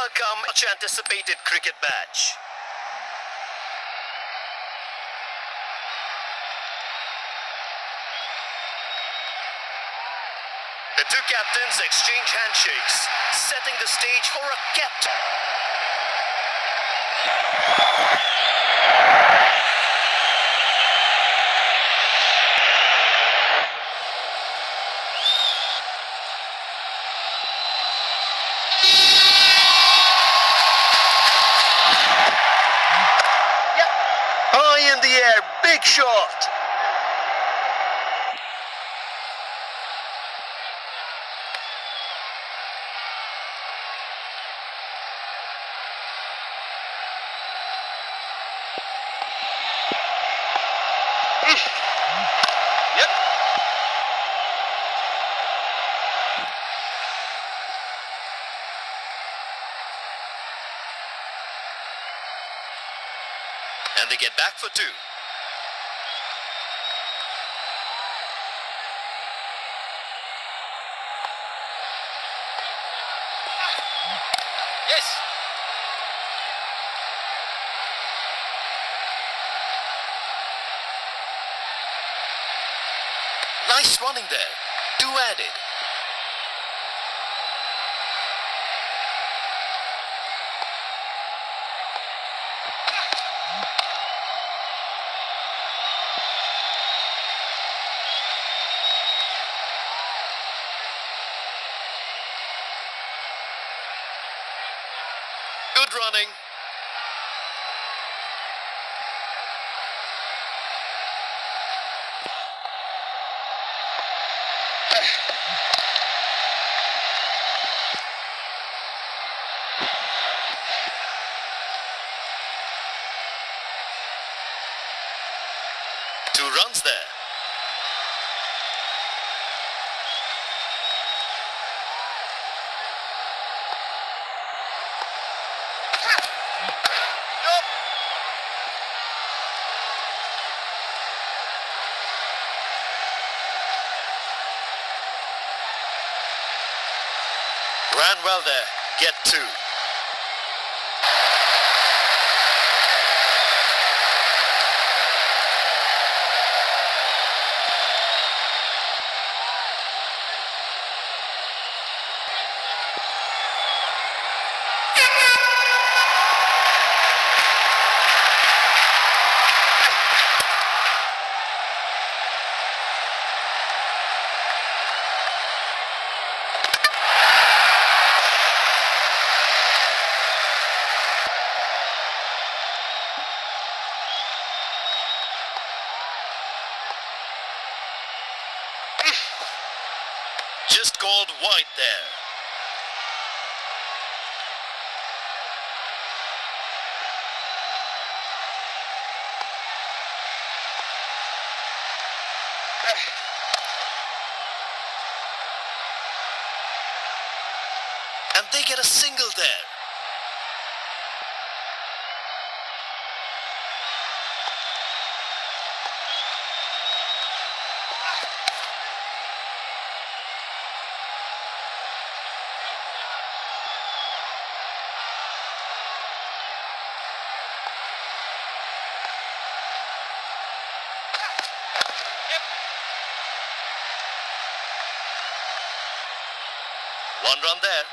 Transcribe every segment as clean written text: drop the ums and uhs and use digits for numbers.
welcome much anticipated cricket match. The two captains exchange handshakes, setting the stage for a captain. High in the air, big shot. Yep. And they get back for two. Yes. Nice running there. Two added. Good running. Two runs there. Yup. Ran well there. Get two. Just called wide there. And they get a single there. One run there.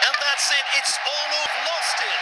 And that's it. It's all over. Lost it.